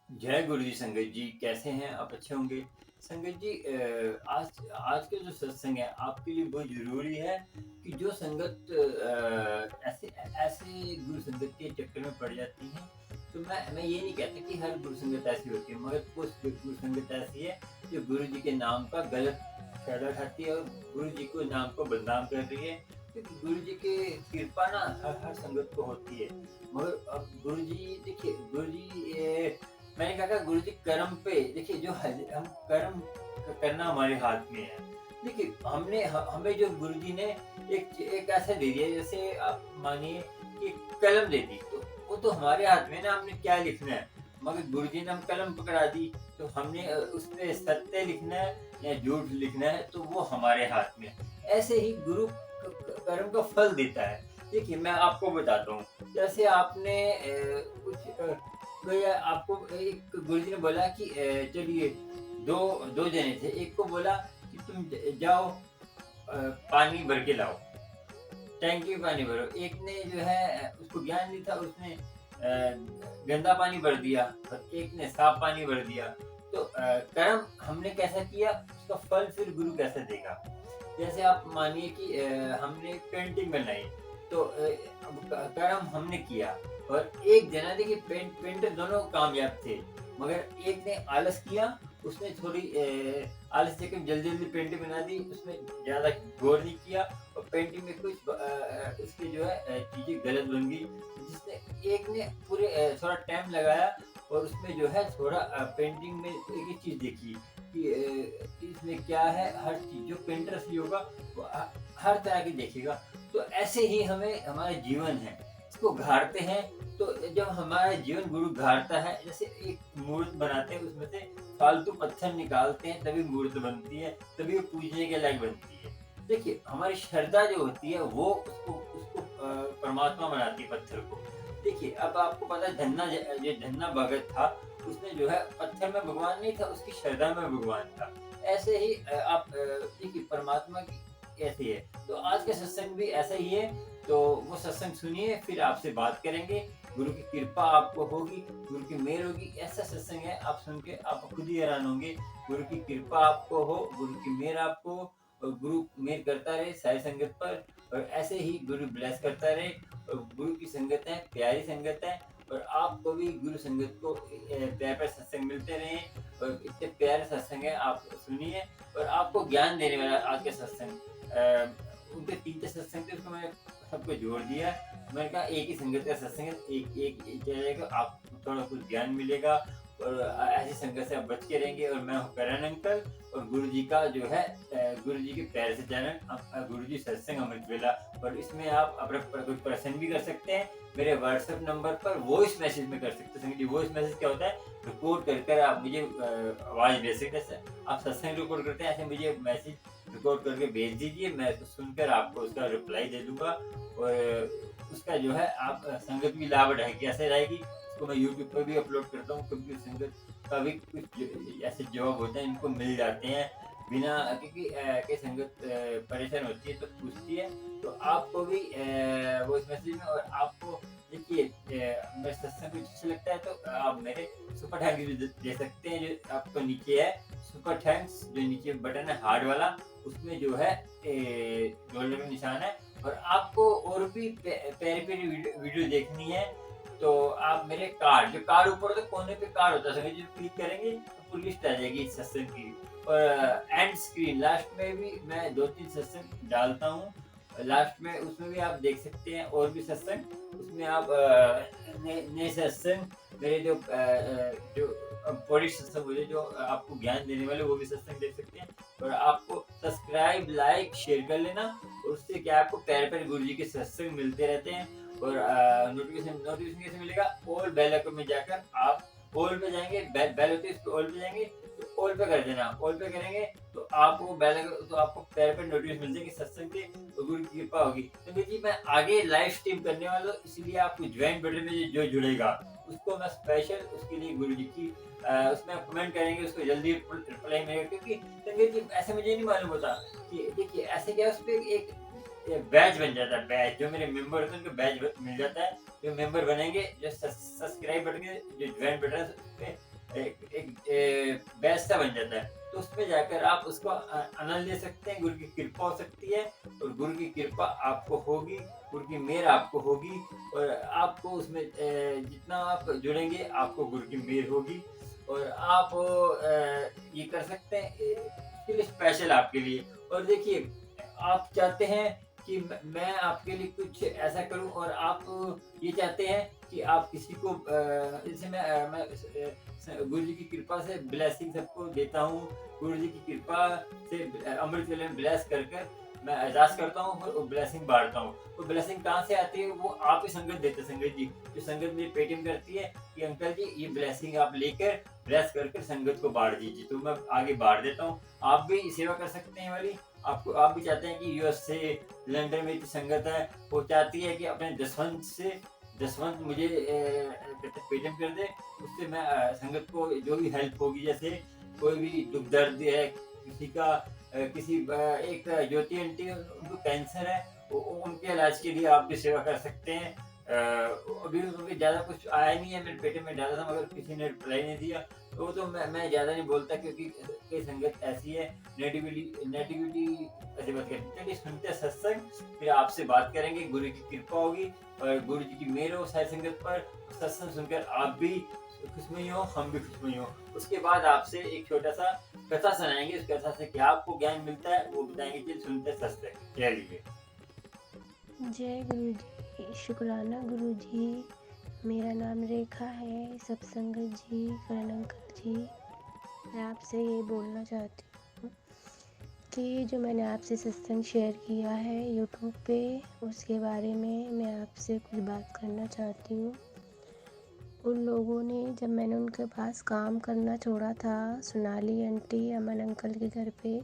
जय गुरु जी संगत जी, कैसे हैं आप? अच्छे होंगे। संगत जी, आज आज का जो सत्संग है आपके लिए बहुत ज़रूरी है कि जो संगत ऐसे ऐसे गुरु संगत के चक्कर में पड़ जाती है। तो मैं ये नहीं कहता कि हर गुरु संगत ऐसी होती है, मगर कुछ गुरु संगत ऐसी है जो गुरु जी के नाम का गलत फ़ायदा उठाती है और गुरु जी को नाम को बदनाम कर रही है। क्योंकि गुरु जी की कृपा ना हर हर संगत को होती है। मगर अब गुरु जी देखिए, गुरु जी मैंने कहा था गुरु जी कर्म पे देखिए, जो हम कर्म करना हमारे हाथ में है। देखिए, हमें जो गुरु जी ने एक ऐसा दे दिया, जैसे आप मानिए कि कलम दे दी, तो वो तो हमारे हाथ में ना, हमने क्या लिखना है। मगर गुरु जी ने हम कलम पकड़ा दी, तो हमने उसपे सत्य लिखना है या झूठ लिखना है, तो वो हमारे हाथ में है। ऐसे ही गुरु कर्म का फल देता है। देखिए, मैं आपको बताता हूँ, जैसे आपने कोई आपको एक गुरुजी ने बोला कि चलिए, दो दो जने थे, एक को बोला कि तुम जाओ, पानी भर के लाओ, टैंकी में पानी भरो। एक ने जो है उसको ज्ञान नहीं था, उसने गंदा पानी भर दिया और एक ने साफ पानी भर दिया। तो कर्म हमने कैसा किया, उसका फल फिर गुरु कैसा देगा। जैसे आप मानिए कि हमने पेंटिंग बनाई, तो अब कर्म हमने किया और एक जना देखिए, पेंटर दोनों कामयाब थे, मगर एक ने आलस किया, उसने थोड़ी आलस देकर जल्दी-जल्दी पेंटिंग बना दी, उसमें ज़्यादा गौर नहीं किया और पेंटिंग में कुछ उसकी जो है चीज़ें गलत बन गई। जिसने एक ने पूरे थोड़ा टाइम लगाया और उसमें जो है थोड़ा पेंटिंग में एक-एक चीज़ देखी कि इसमें क्या है, हर चीज़ जो पेंटर असली होगा वो हर तरह की देखेगा। तो ऐसे ही हमें हमारा जीवन है, इसको घारते हैं, तो जब हमारा जीवन गुरु घारता है, जैसे एक मूर्त बनाते हैं, उसमें से फालतू पत्थर निकालते हैं, तभी मूर्त बनती है, तभी वो पूजने के लायक बनती है। देखिए, हमारी श्रद्धा जो होती है वो उसको उसको परमात्मा बनाती है पत्थर को। देखिए, अब आपको पता है, जो धन्ना भगत था, उसने जो है पत्थर में भगवान नहीं था, उसकी श्रद्धा में भगवान था। ऐसे ही आप देखिए, परमात्मा की ऐसी है। तो आज का सत्संग भी ऐसा ही है, तो वो सत्संग सुनिए, फिर आपसे बात करेंगे। गुरु की कृपा आपको होगी, गुरु की मेहर होगी। ऐसा सत्संग है, आप सुन के आप खुद ही हैरान होंगे। गुरु की कृपा आपको हो, गुरु की मेहर आपको हो और गुरु मेहर करता रहे सारी संगत पर, और ऐसे ही गुरु ब्लेस करता रहे। और गुरु की संगत है, प्यारी संगत है, और आपको भी गुरु संगत को प्यारे-प्यारे सत्संग मिलते रहें और इतने प्यारे सत्संग है, आप सुनिए। और आपको ज्ञान देने वाला आज का सत्संग, उनके 3 सत्संग थे, उसको मैंने सबको जोड़ दिया। मैंने कहा एक ही संगत का सत्संग है, एक एक एक चलेगा, आपको थोड़ा कुछ ज्ञान मिलेगा और ऐसी संगत से आप बच के रहेंगे। और मैं हूँ करण अंकल, और गुरु जी का जो है गुरु जी के प्यारे से चैनल गुरु जी सत्संग अमृत वेला, और इसमें आप अपना कोई प्रश्न भी कर सकते हैं। मेरे व्हाट्सएप नंबर पर वॉइस मैसेज में कर सकते हैं। संगत जी, वॉइस मैसेज क्या होता है? रिकॉर्ड कर आप मुझे आवाज़ भेज सकते हैं। जैसे आप सत्संग रिकॉर्ड करते हैं, ऐसे मुझे मैसेज रिकॉर्ड करके भेज दीजिए, मैं तो सुनकर आपको उसका रिप्लाई दे दूँगा। और उसका जो है आप संगत भी लाभ उठाए, कैसे रहेगी, उसको मैं यूट्यूब पर भी अपलोड करता हूँ। कभी संगत का भी कुछ ऐसे जवाब होते हैं, इनको मिल जाते हैं बिना, क्योंकि कई संगत परेशान होती है तो पूछती है। तो आपको भी वॉइस मैसेज में, और आपको देखिए, मेरा सत्संग कुछ अच्छा लगता है तो आप मेरे सुपर थैंक्स भी दे सकते हैं, जो आपको नीचे है सुपर थैंक्स, जो नीचे बटन है हार्ड वाला, उसमें जो है गोल्डन का निशान है। और आपको और भी प्यारी-प्यारी वीडियो देखनी है, तो आप मेरे कार्ड, जो कार्ड ऊपर होता है, कोने पे कार्ड होता है, संगत जी क्लिक करेंगे तो पूरी लिस्ट आ जाएगी इस सत्संग की। और एंड स्क्रीन लास्ट में भी मैं 2-3 सत्संग डालता हूँ। लास्ट में उसमें भी आप देख सकते हैं और भी सत्संग, उसमें आप नए नए सत्संग मेरे जो बड़े सत्संग हुए जो आपको ज्ञान देने वाले, वो भी सत्संग देख सकते हैं। और आपको सब्सक्राइब, लाइक, शेयर कर लेना, और उससे क्या है, आपको प्यारे-प्यारे गुरु जी के सत्संग मिलते रहते हैं। और नोटिफ़िकेशन नोटिफ़िकेशन कैसे मिलेगा? ऑल बेल आइकन में जाकर आप ऑल पे जाएँगे, बेल होती है, इसको ऑल पे जाएँगे, तो ऑल पे कर देना। ऑल पे करेंगे तो आपको बेल आइकन, तो आपको प्यारे-प्यारे नोटिफ़िकेशन मिल जाएँगे सत्संग के, और गुरु की कृपा होगी। तो देखिए, मैं आगे लाइव स्ट्रीम करने वाला हूँ, इसलिए आपको ज्वाइन बटन में जो जुड़ेगा, उसको मैं स्पेशल उसके लिए गुरु जी की उसमें आप कमेंट करेंगे, उसको जल्दी रिप्लाई मिलेगा। क्योंकि संगत जी, ऐसे मुझे नहीं मालूम होता कि देखिए, ऐसे क्या है, उसपे एक बैच बन जाता है, बैच जो मेरे मेंबर होते हैं उनको बैच मिल जाता है। जो मेंबर बनेंगे, जो सब्सक्राइब बटन के जो ज्वाइन बटन है, उसपे एक बैच सा बन जाता है। तो उसमें जाकर आप उसको आनंद ले सकते हैं, गुरु की कृपा हो सकती है और गुरु की कृपा आपको होगी, गुरु की मेहर आपको होगी और आपको उसमें जितना आप जुड़ेंगे आपको गुरु की मेहर होगी और आप ये कर सकते हैं उसके लिए स्पेशल आपके लिए। और देखिए, आप चाहते हैं कि मैं आपके लिए कुछ ऐसा करूँ और आप ये चाहते हैं कि आप किसी को जैसे मैं गुरु जी की कृपा से ब्लेसिंग सबको देता हूँ। गुरु जी की कृपा से अमृत वेले में ब्लेस कर कर मैं अरदास करता हूँ और ब्लेसिंग बाँटता हूँ। तो ब्लेसिंग कहाँ से आती है? वो आप ही संगत देते हैं संगत जी। जो संगत मुझे पेटीएम करती है कि अंकल जी ये ब्लेसिंग आप लेकर ब्लेस कर कर संगत को बाँट दीजिए। तो मैं आगे बाँट देता हूँ। आप भी सेवा कर सकते हैं ये वाली। आपको आप भी चाहते हैं कि यूएस से, लंदन में जो संगत है, वो चाहती है कि अपने जसवंत मुझे पेटीएम कर दे। उससे मैं संगत को जो भी हेल्प होगी, जैसे कोई भी दुख दर्द है किसी का, एक ज्योति आंटी है, उनको कैंसर है, उनके इलाज के लिए आप भी सेवा कर सकते हैं। अभी उनके ज़्यादा कुछ आया नहीं है, मेरे पेटे में डाला था मगर किसी ने रिप्लाई नहीं दिया। तो मैं ज़्यादा नहीं बोलता क्योंकि कई संगत ऐसी है, नेगेटिविटी ऐसे बात करते हैं। चलिए सुनते हैं सत्संग, फिर आपसे बात करेंगे। गुरु की कृपा होगी और गुरु जी की मेहर हो सारी संगत पर। सत्संग सुनकर आप भी खुशमयी हो, हम भी खुशमयी हो। उसके बाद आपसे एक छोटा सा कथा सुनाएंगे। उस कथा से क्या आपको ज्ञान मिलता है वो बताएंगे। चलिए सुनते हैं सत्संग। जय लीजिए। जय गुरु जी, शुक्राना गुरु जी। मेरा नाम रेखा है। सत्संग जी, करण अंकल जी, मैं आपसे ये बोलना चाहती हूँ कि जो मैंने आपसे सत्संग शेयर किया है यूट्यूब पे, उसके बारे में मैं आपसे कुछ बात करना चाहती हूँ। उन लोगों ने, जब मैंने उनके पास काम करना छोड़ा था, सोनाली आंटी अमन अंकल के घर पे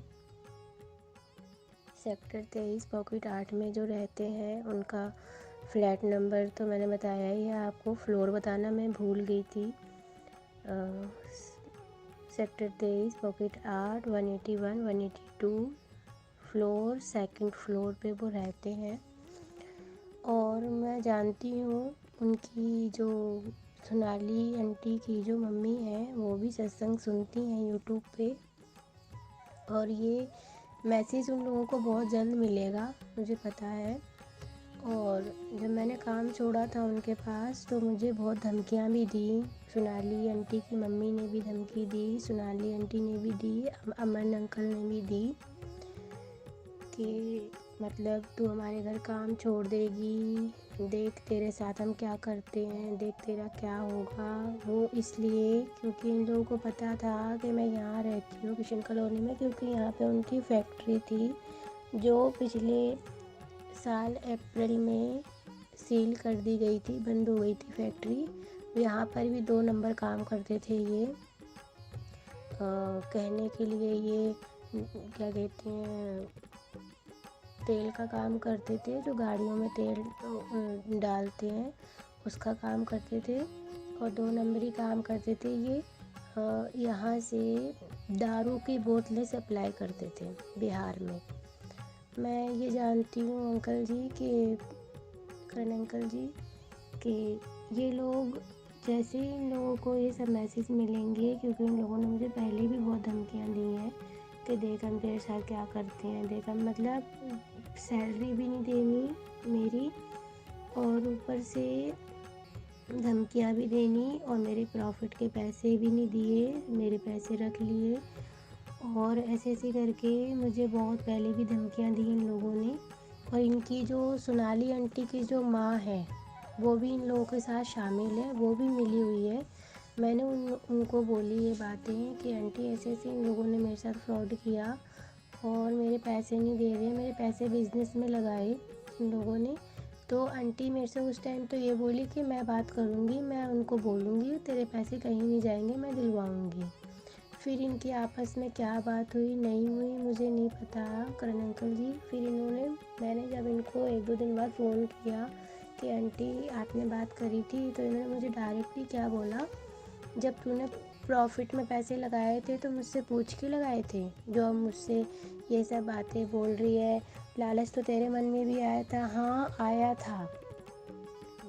सेक्टर 23 पॉकेट 8 में जो रहते हैं, उनका फ्लैट नंबर तो मैंने बताया ही है आपको। फ्लोर बताना मैं भूल गई थी। Sector 23 pocket 8 181 182 floor, second floor पे वो रहते हैं। और मैं जानती हूँ उनकी जो सोनाली आंटी की जो मम्मी है वो भी सत्संग सुनती हैं यूट्यूब पे। और ये मैसेज उन लोगों को बहुत जल्द मिलेगा, मुझे पता है। और जब मैंने काम छोड़ा था उनके पास तो मुझे बहुत धमकियाँ भी दी। सोनाली आंटी की मम्मी ने भी धमकी दी, सोनाली आंटी ने भी दी, अमन अंकल ने भी दी कि मतलब तू हमारे घर काम छोड़ देगी, देख तेरे साथ हम क्या करते हैं, देख तेरा क्या होगा। वो इसलिए क्योंकि इन लोगों को पता था कि मैं यहाँ रहती हूँ किशन कॉलोनी में, क्योंकि यहाँ पे उनकी फैक्ट्री थी जो पिछले साल अप्रैल में सील कर दी गई थी, बंद हो गई थी फैक्ट्री। यहाँ पर भी 2 नंबर काम करते थे ये। कहने के लिए ये क्या कहते हैं, तेल का काम करते थे, जो गाड़ियों में तेल डालते हैं उसका काम करते थे। और 2 नंबरी काम करते थे ये। यहाँ से दारू की बोतलें सप्लाई करते थे बिहार में। मैं ये जानती हूँ अंकल जी कि करण अंकल जी कि ये लोग, जैसे ही इन लोगों को ये सब मैसेज मिलेंगे, क्योंकि इन लोगों ने मुझे पहले भी बहुत धमकियाँ दी हैं कि देख हम तेरे साथ क्या करते हैं, देख हम, मतलब सैलरी भी नहीं देनी मेरी और ऊपर से धमकियाँ भी देनी और मेरे प्रॉफिट के पैसे भी नहीं दिए, मेरे पैसे रख लिए। और ऐसे ऐसे करके मुझे बहुत पहले भी धमकियाँ दी इन लोगों ने। और इनकी जो सोनाली आंटी की जो माँ है वो भी इन लोगों के साथ शामिल है, वो भी मिली हुई है। मैंने उनको बोली ये बातें कि आंटी ऐसे ऐसे इन लोगों ने मेरे साथ फ्रॉड किया और मेरे पैसे नहीं दे रहे, मेरे पैसे बिजनेस में लगाए इन लोगों ने। तो आंटी मेरे से उस टाइम तो ये बोली कि मैं बात करूँगी, मैं उनको बोलूँगी तेरे पैसे कहीं नहीं जाएंगे, मैं दिलवाऊँगी। फिर इनकी आपस में क्या बात हुई नहीं हुई मुझे नहीं पता करण अंकल जी। फिर मैंने जब इनको 1-2 दिन बाद फ़ोन किया कि आंटी आपने बात करी थी, तो इन्होंने मुझे डायरेक्टली क्या बोला, जब तूने प्रॉफिट में पैसे लगाए थे तो मुझसे पूछ के लगाए थे, जो अब मुझसे ये सब बातें बोल रही है। लालच तो तेरे मन में भी आया था। हाँ आया था,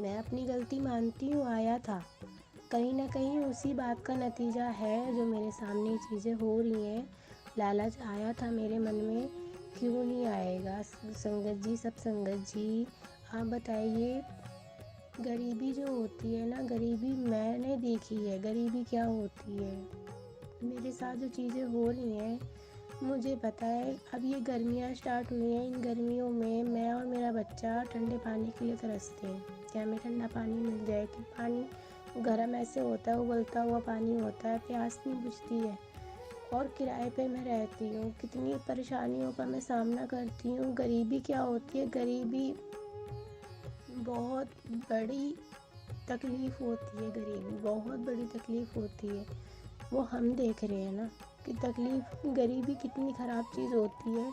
मैं अपनी गलती मानती हूँ, आया था। कहीं ना कहीं उसी बात का नतीजा है जो मेरे सामने ये चीज़ें हो रही हैं। लालच आया था मेरे मन में, क्यों नहीं आएगा। संगत जी, सब संगत जी, आप बताइए, गरीबी जो होती है ना, गरीबी मैंने देखी है, गरीबी क्या होती है। मेरे साथ जो चीज़ें हो रही हैं मुझे पता है। अब ये गर्मियाँ स्टार्ट हुई हैं, इन गर्मियों में मैं और मेरा बच्चा ठंडे पानी के लिए तरसते हैं कि हमें ठंडा पानी मिल जाए, कि पानी गर्म ऐसे होता है, उबलता हुआ पानी होता है, प्यास नहीं बुझती है। और किराए पे मैं रहती हूँ, कितनी परेशानियों का मैं सामना करती हूँ। गरीबी क्या होती है, गरीबी बहुत बड़ी तकलीफ़ होती है, गरीबी बहुत बड़ी तकलीफ़ होती है। वो हम देख रहे हैं ना कि तकलीफ़, गरीबी कितनी ख़राब चीज़ होती है।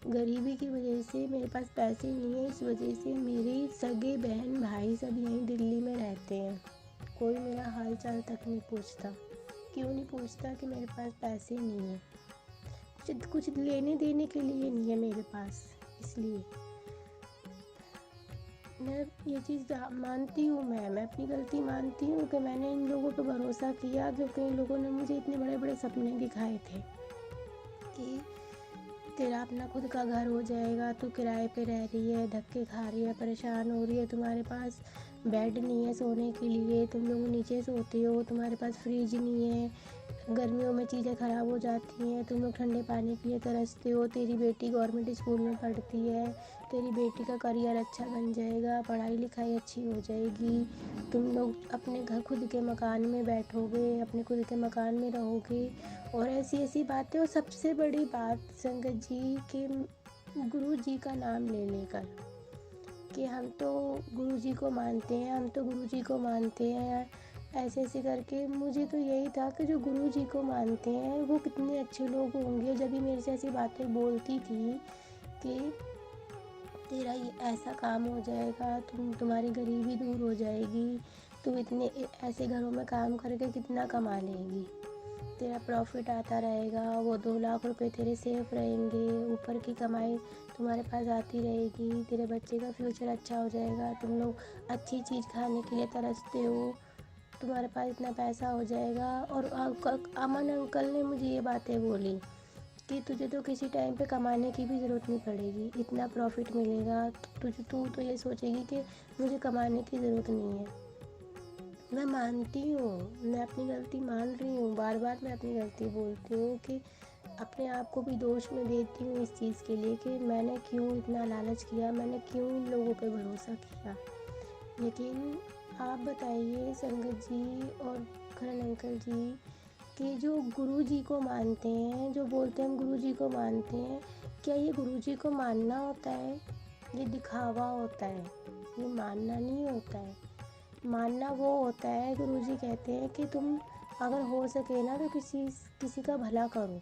गरीबी की वजह से मेरे पास पैसे नहीं है, इस वजह से मेरे सगे बहन भाई सब यहीं दिल्ली में रहते हैं। कोई मेरा हाल चाल तक नहीं पूछता। क्यों नहीं पूछता? कि मेरे पास पैसे नहीं है, कुछ लेने देने के लिए नहीं है मेरे पास। इसलिए मैं ये चीज़ मानती हूँ, मैं अपनी गलती मानती हूँ कि मैंने इन लोगों पे भरोसा किया, क्योंकि इन लोगों ने मुझे इतने बड़े बड़े सपने दिखाए थे कि तेरा अपना खुद का घर हो जाएगा, तू किराए पे रह रही है, धक्के खा रही है, परेशान हो रही है, तुम्हारे पास बेड नहीं है सोने के लिए, तुम लोग नीचे सोते हो, तुम्हारे पास फ्रिज नहीं है, गर्मियों में चीज़ें ख़राब हो जाती हैं, तुम लोग ठंडे पानी के लिए तरसते हो, तेरी बेटी गवर्नमेंट स्कूल में पढ़ती है, तेरी बेटी का करियर अच्छा बन जाएगा, पढ़ाई लिखाई अच्छी हो जाएगी, तुम लोग अपने घर खुद के मकान में बैठोगे, अपने खुद के मकान में रहोगे, और ऐसी ऐसी बातें। और सबसे बड़ी बात संगत जी कि गुरु जी का नाम ले लेकर कि हम तो गुरु जी को मानते हैं, हम तो गुरु जी को मानते हैं, ऐसे ऐसे करके। मुझे तो यही था कि जो गुरु जी को मानते हैं वो कितने अच्छे लोग होंगे। जब भी मेरे से ऐसी बातें बोलती थी कि तेरा ये ऐसा काम हो जाएगा, तुम्हारी गरीबी दूर हो जाएगी, तुम इतने ऐसे घरों में काम करके कितना कमा लेगी, तेरा प्रॉफिट आता रहेगा, वो 2 लाख रुपए तेरे सेफ रहेंगे, ऊपर की कमाई तुम्हारे पास आती रहेगी, तेरे बच्चे का फ्यूचर अच्छा हो जाएगा, तुम लोग अच्छी चीज़ खाने के लिए तरसते हो, तुम्हारे पास इतना पैसा हो जाएगा। और अमन अंकल ने मुझे ये बातें बोली कि तुझे तो किसी टाइम पे कमाने की भी ज़रूरत नहीं पड़ेगी, इतना प्रॉफिट मिलेगा, तू तो ये सोचेगी कि मुझे कमाने की ज़रूरत नहीं है। मैं मानती हूँ, मैं अपनी गलती मान रही हूँ, बार बार मैं अपनी गलती बोलती हूँ कि अपने आप को भी दोष में देती हूँ इस चीज़ के लिए कि मैंने क्यों इतना लालच किया, मैंने क्यों इन लोगों पे भरोसा किया। लेकिन आप बताइए संगत जी और खरन अंकल जी कि जो गुरु जी को मानते हैं, जो बोलते हैं हम गुरु जी को मानते हैं, क्या ये गुरु जी को मानना होता है? ये दिखावा होता है, ये मानना नहीं होता है। मानना वो होता है, गुरुजी कहते हैं कि तुम अगर हो सके ना तो किसी का भला करो,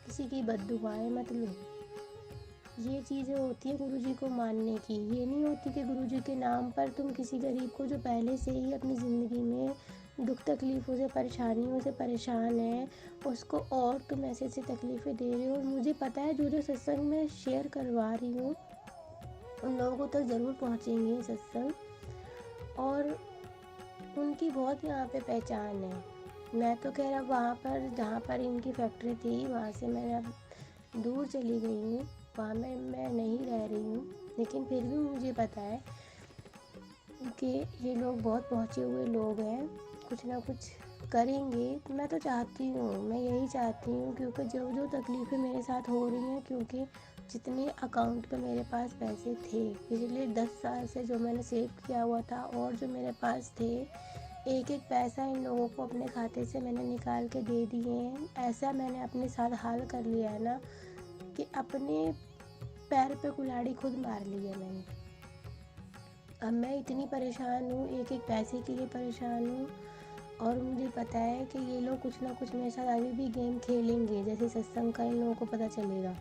किसी की बद्दुआएं मत लो। ये चीज़ें होती है गुरुजी को मानने की। ये नहीं होती कि गुरुजी के नाम पर तुम किसी गरीब को जो पहले से ही अपनी ज़िंदगी में दुख तकलीफ़ों से परेशानियों से परेशान है, उसको और तुम ऐसे ऐसे तकलीफ़ें दे रहे हो। मुझे पता है जो जो सत्संग में शेयर करवा रही हूँ उन लोगों तक ज़रूर पहुँचेंगे सत्संग, और उनकी बहुत यहाँ पे पहचान है। मैं तो कह रहा वहाँ पर जहाँ पर इनकी फैक्ट्री थी वहाँ से मैं अब दूर चली गई हूँ, वहाँ मैं नहीं रह रही हूँ, लेकिन फिर भी मुझे पता है कि ये लोग बहुत पहुँचे हुए लोग हैं, कुछ ना कुछ करेंगे। मैं तो चाहती हूँ, मैं यही चाहती हूँ, क्योंकि जो जो तकलीफ़ें मेरे साथ हो रही हैं, क्योंकि जितने अकाउंट पे मेरे पास पैसे थे पिछले 10 साल से जो मैंने सेव किया हुआ था और जो मेरे पास थे, एक एक पैसा इन लोगों को अपने खाते से मैंने निकाल के दे दिए हैं। ऐसा मैंने अपने साथ हाल कर लिया है ना कि अपने पैर पे कुल्हाड़ी खुद मार ली है मैंने। अब मैं इतनी परेशान हूँ, एक एक पैसे के लिए परेशान हूँ, और मुझे पता है कि ये लोग कुछ ना कुछ मेरे साथ अभी भी गेम खेलेंगे, जैसे सत्संग का इन लोगों को पता चलेगा।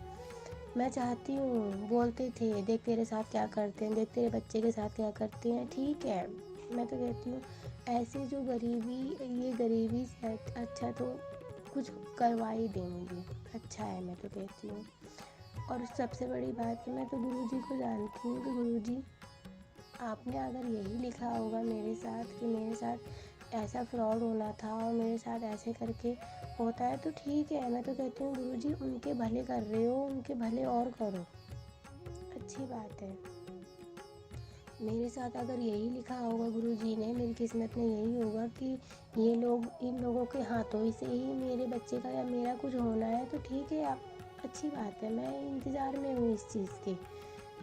मैं चाहती हूँ, बोलते थे देख तेरे साथ क्या करते हैं, देख तेरे बच्चे के साथ क्या करते हैं। ठीक है, मैं तो कहती हूँ ऐसे जो गरीबी, ये गरीबी से अच्छा तो कुछ करवा ही देंगे, अच्छा है, मैं तो कहती हूँ। और सबसे बड़ी बात है, मैं तो गुरुजी को जानती हूँ कि गुरुजी आपने अगर यही लिखा होगा मेरे साथ कि मेरे साथ ऐसा फ्रॉड होना था और मेरे साथ ऐसे करके होता है तो ठीक है, मैं तो कहती हूँ गुरुजी उनके भले कर रहे हो, उनके भले और करो, अच्छी बात है। मेरे साथ अगर यही लिखा होगा गुरुजी ने, मेरी किस्मत में यही होगा कि ये लोग, इन लोगों के हाथों से ही मेरे बच्चे का या मेरा कुछ होना है, तो ठीक है, आप अच्छी बात है। मैं इंतज़ार में हूँ इस चीज़ के,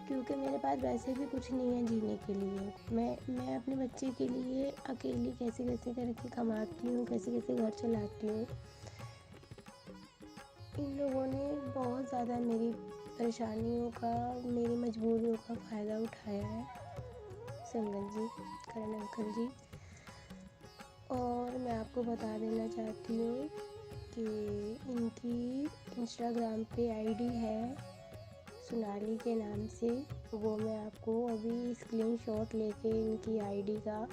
क्योंकि मेरे पास वैसे भी कुछ नहीं है जीने के लिए। मैं अपने बच्चे के लिए अकेली कैसे कैसे करके कमाती हूँ, कैसे कैसे घर चलाती हूँ। इन लोगों ने बहुत ज़्यादा मेरी परेशानियों का, मेरी मजबूरियों का फ़ायदा उठाया है, संगत जी, करण अंकल जी। और मैं आपको बता देना चाहती हूँ कि इनकी इंस्टाग्राम पे आईडी है सोनाली के नाम से, वो मैं आपको अभी स्क्रीनशॉट लेके इनकी आईडी का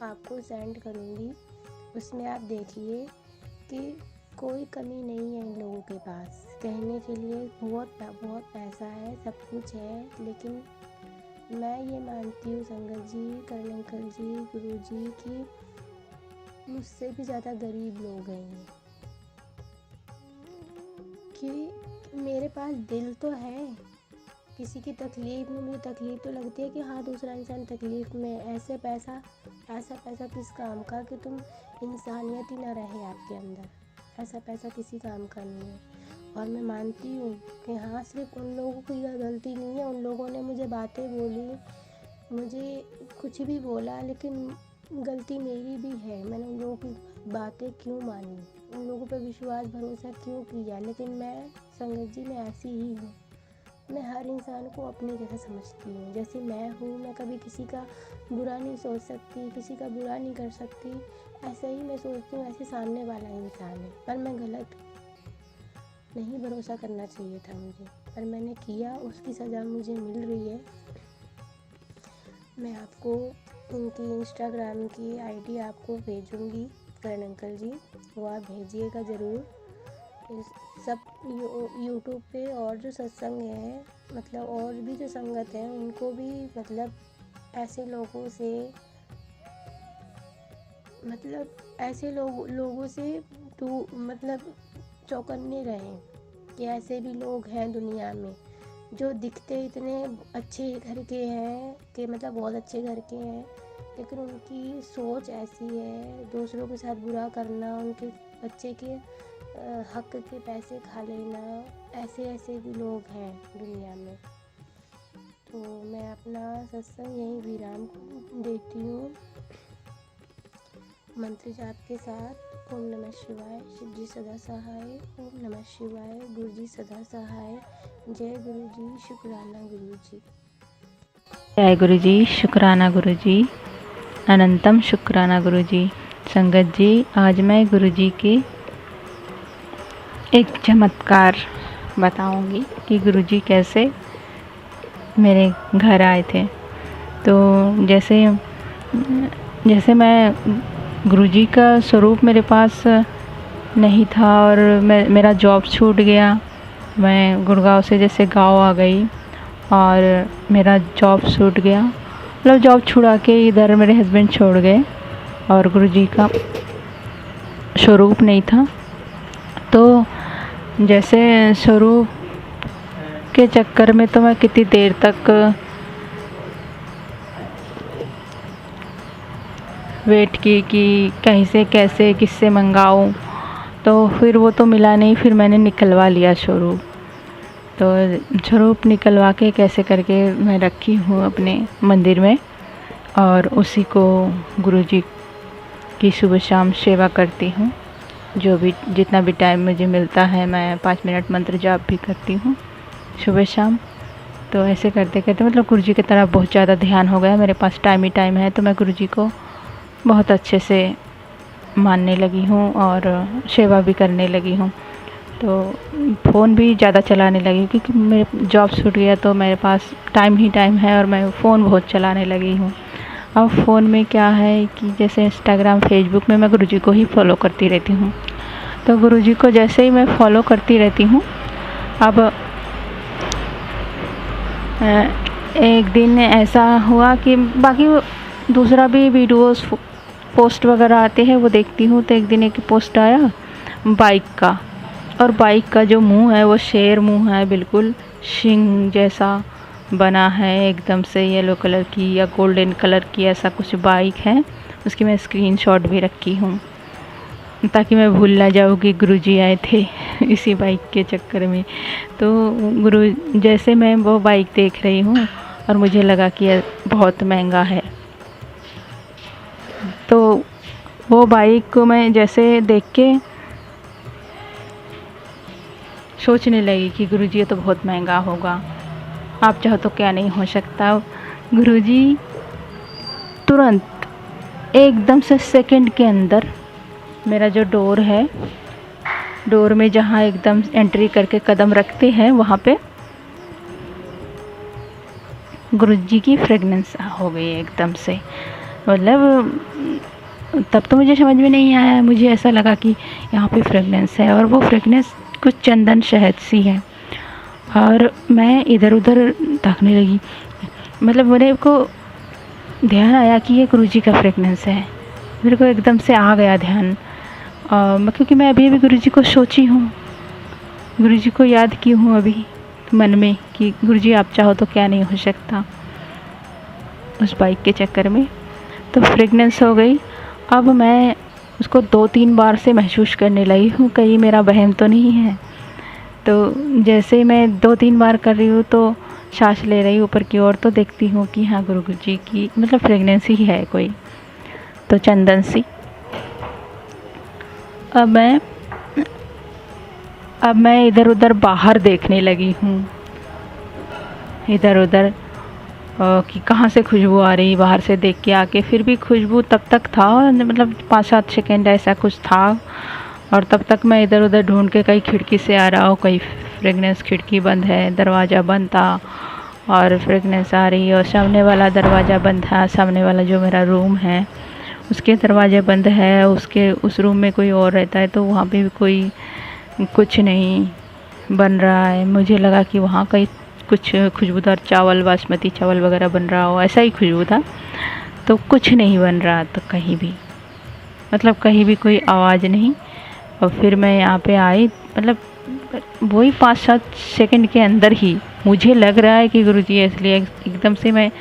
आपको सेंड करूँगी। उसमें आप देखिए कि कोई कमी नहीं है इन लोगों के पास, कहने के लिए बहुत पैसा है, सब कुछ है, लेकिन मैं ये मानती हूँ संगत जी, करण अंकल जी, गुरु जी, कि मुझसे भी ज़्यादा गरीब लोग हैं ये, कि मेरे पास दिल तो है, किसी की तकलीफ़ में मुझे तकलीफ़ तो लगती है कि हाँ दूसरा इंसान तकलीफ़ में, ऐसा पैसा किस काम का कि तुम इंसानियत ही ना रहे आपके अंदर, ऐसा पैसा किसी काम का नहीं है। और मैं मानती हूँ कि हाँ सिर्फ उन लोगों की गलती नहीं है, उन लोगों ने मुझे बातें बोली, मुझे कुछ भी बोला, लेकिन गलती मेरी भी है, मैंने उन लोगों की बातें क्यों मानी, उन लोगों पर विश्वास भरोसा क्यों किया। लेकिन मैं संगत जी, मैं ऐसी ही हूँ, मैं हर इंसान को अपने जैसा समझती हूँ, जैसे मैं हूँ, मैं कभी किसी का बुरा नहीं सोच सकती, किसी का बुरा नहीं कर सकती, ऐसा ही मैं सोचती हूँ ऐसे सामने वाला इंसान है। पर मैं गलत नहीं, भरोसा करना चाहिए था मुझे, पर मैंने किया, उसकी सज़ा मुझे मिल रही है। मैं आपको इनकी इंस्टाग्राम की आईडी आपको भेजूँगी करण अंकल जी, वो आप भेजिएगा ज़रूर। सब यूट्यूब पे और जो सत्संग है, मतलब और भी जो संगत है, उनको भी मतलब ऐसे लोगों से, मतलब ऐसे लोगों से तो मतलब चौकन्ने रहें कि ऐसे भी लोग हैं दुनिया में जो दिखते इतने अच्छे घर के हैं कि मतलब बहुत अच्छे घर के हैं, लेकिन उनकी सोच ऐसी है, दूसरों के साथ बुरा करना, उनके बच्चे के हक के पैसे खा लेना, ऐसे भी लोग हैं दुनिया में। तो मैं अपना सत्संग यहीं विराम देती हूँ मंत्र जाप के साथ। ओम नमः शिवाय, शिव जी सदा सहाय। ओम नमः शिवाय, गुरु जी सदा सहाय। जय गुरु जी, शुक्राना गुरु जी। जय गुरु जी, शुक्राना गुरु जी, अनंतम शुक्राना गुरु जी। संगत जी, आज मैं गुरु जी के एक चमत्कार बताऊंगी कि गुरु जी कैसे मेरे घर आए थे। तो जैसे मैं गुरु जी का स्वरूप मेरे पास नहीं था और मेरा जॉब छूट गया, मैं गुड़गांव से जैसे गांव आ गई और मेरा जॉब छूट गया, मतलब जॉब छुड़ा के इधर मेरे हस्बैंड छोड़ गए और गुरु जी का स्वरूप नहीं था। तो जैसे स्वरूप के चक्कर में तो मैं कितनी देर तक वेट की कि कहीं से कैसे किससे मंगाऊं, तो फिर वो तो मिला नहीं, फिर मैंने निकलवा लिया स्वरूप। तो स्वरूप निकलवा के कैसे करके मैं रखी हूँ अपने मंदिर में और उसी को गुरुजी की सुबह शाम सेवा करती हूँ। जो भी जितना भी टाइम मुझे मिलता है, मैं 5 मिनट मंत्र जाप भी करती हूँ सुबह शाम। तो ऐसे करते करते मतलब गुरुजी की तरफ बहुत ज़्यादा ध्यान हो गया, मेरे पास टाइम ही टाइम है, तो मैं गुरुजी को बहुत अच्छे से मानने लगी हूँ और सेवा भी करने लगी हूँ। तो फ़ोन भी ज़्यादा चलाने लगी क्योंकि मेरे जॉब छूट गया, तो मेरे पास टाइम ही टाइम है और मैं फ़ोन बहुत चलाने लगी हूँ। अब फ़ोन में क्या है कि जैसे इंस्टाग्राम, फेसबुक में मैं गुरुजी को ही फॉलो करती रहती हूँ। तो गुरुजी को जैसे ही मैं फॉलो करती रहती हूँ, अब एक दिन ऐसा हुआ कि बाकी दूसरा भी वीडियोस पोस्ट वगैरह आते हैं वो देखती हूँ। तो एक दिन एक पोस्ट आया बाइक का, और बाइक का जो मुंह है वो शेर मुंह है, बिल्कुल शिंग जैसा बना है, एकदम से येलो कलर की या गोल्डन कलर की ऐसा कुछ बाइक है। उसकी मैं स्क्रीनशॉट भी रखी हूँ ताकि मैं भूल ना जाऊँ कि गुरुजी आए थे इसी बाइक के चक्कर में। तो गुरु जैसे मैं वो बाइक देख रही हूँ और मुझे लगा कि ये बहुत महंगा है, तो वो बाइक को मैं जैसे देख के सोचने लगी कि गुरुजी ये तो बहुत महंगा होगा, आप चाहो तो क्या नहीं हो सकता। गुरुजी तुरंत एकदम से सेकंड के अंदर मेरा जो डोर है, डोर में जहाँ एकदम एंट्री करके कदम रखते हैं वहाँ पे गुरुजी की फ्रेगनेंस हो गई एकदम से। मतलब तब तो मुझे समझ में नहीं आया, मुझे ऐसा लगा कि यहाँ पे फ्रेगनेंस है, और वो फ्रेगनेंस कुछ चंदन शहद सी है। और मैं इधर उधर ताकने लगी, मतलब मेरे को ध्यान आया कि ये गुरुजी का फ्रेगनेंस है। मेरे को एकदम से आ गया ध्यान, क्योंकि मैं अभी गुरुजी को सोची हूँ, गुरुजी को याद की हूँ अभी मन में कि गुरुजी आप चाहो तो क्या नहीं हो सकता, उस बाइक के चक्कर में। तो फ्रेगनेंस हो गई। अब मैं उसको 2-3 बार से महसूस करने लगी हूँ, कहीं मेरा वहम तो नहीं है। तो जैसे मैं 2-3 बार कर रही हूँ तो सांस ले रही हूँ ऊपर की ओर, तो देखती हूँ कि हाँ गुरुजी की मतलब फ्रेगनेंसी है कोई, तो चंदन सी। अब मैं इधर उधर बाहर देखने लगी हूँ, इधर उधर कि कहाँ से खुशबू आ रही, बाहर से देख के आके। फिर भी खुशबू तब तक था, मतलब 5-7 सेकेंड ऐसा कुछ था, और तब तक मैं इधर उधर ढूंढ के कहीं खिड़की से आ रहा हो, कहीं फ्रेगनेंस खिड़की बंद है, दरवाज़ा बंद था और फ्रेगनेंस आ रही है, और सामने वाला दरवाज़ा बंद था, सामने वाला जो मेरा रूम है उसके दरवाजे बंद है, उसके उस रूम में कोई और रहता है, तो वहाँ पे भी कोई कुछ नहीं बन रहा है। मुझे लगा कि वहाँ कहीं कुछ खुशबूदार चावल, बासमती चावल वगैरह बन रहा हो, ऐसा ही खुशबू था। तो कुछ नहीं बन रहा, तो कहीं भी मतलब कहीं भी कोई आवाज़ नहीं। और फिर मैं यहाँ पे आई, मतलब वही 5-7 सेकंड के अंदर ही मुझे लग रहा है कि गुरुजी है, इसलिए एकदम से मैं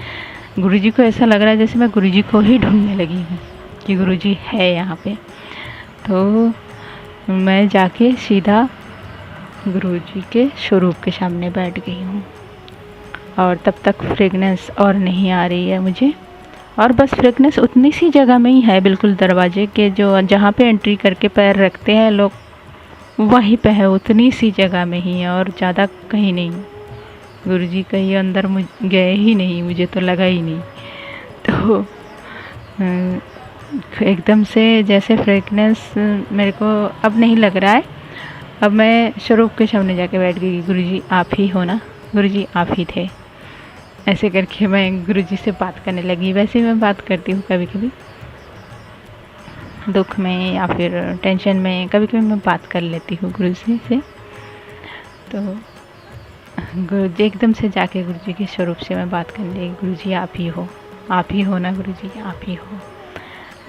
गुरुजी को ऐसा लग रहा है जैसे मैं गुरुजी को ही ढूंढने लगी हूँ कि गुरुजी है यहाँ पे। तो मैं जाके सीधा गुरुजी के स्वरूप के सामने बैठ गई हूँ, और तब तक फ्रेगनेंस और नहीं आ रही है मुझे, और बस फ्रेगनेंस उतनी सी जगह में ही है, बिल्कुल दरवाजे के जो जहाँ पे एंट्री करके पैर रखते हैं लोग, वहीं पे है, उतनी सी जगह में ही है, और ज़्यादा कहीं नहीं। गुरुजी कहीं अंदर गए ही नहीं, मुझे तो लगा ही नहीं। तो एकदम से जैसे फ्रेगनेंस मेरे को अब नहीं लग रहा है। अब मैं स्वरूप के सामने जाके बैठ गई, गुरुजी आप ही हो ना, गुरुजी आप ही थे। ऐसे करके मैं गुरुजी से बात करने लगी। वैसे मैं बात करती हूँ कभी कभी दुख में या फिर टेंशन में, कभी कभी मैं बात कर लेती हूँ गुरुजी से। तो गुरुजी एकदम से जाके गुरुजी के स्वरूप से मैं बात करने लगी, गुरुजी आप ही हो ना, गुरुजी आप ही हो।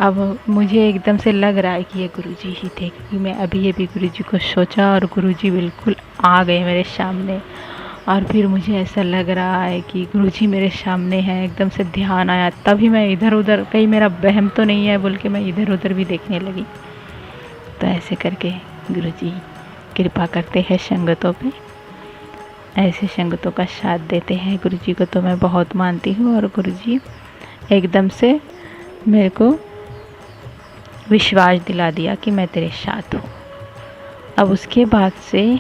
अब मुझे एकदम से लग रहा है कि ये गुरुजी ही थे, क्योंकि मैं अभी गुरुजी को सोचा और गुरुजी बिल्कुल आ गए मेरे सामने। और फिर मुझे ऐसा लग रहा है कि गुरुजी मेरे सामने हैं। एकदम से ध्यान आया, तभी मैं इधर उधर, कहीं मेरा वहम तो नहीं है बोल के मैं इधर उधर भी देखने लगी। तो ऐसे करके गुरुजी कृपा करते हैं संगतों पे, ऐसे संगतों का साथ देते हैं। गुरुजी को तो मैं बहुत मानती हूँ, और गुरुजी एकदम से मेरे को विश्वास दिला दिया कि मैं तेरे साथ हूँ। अब उसके बाद से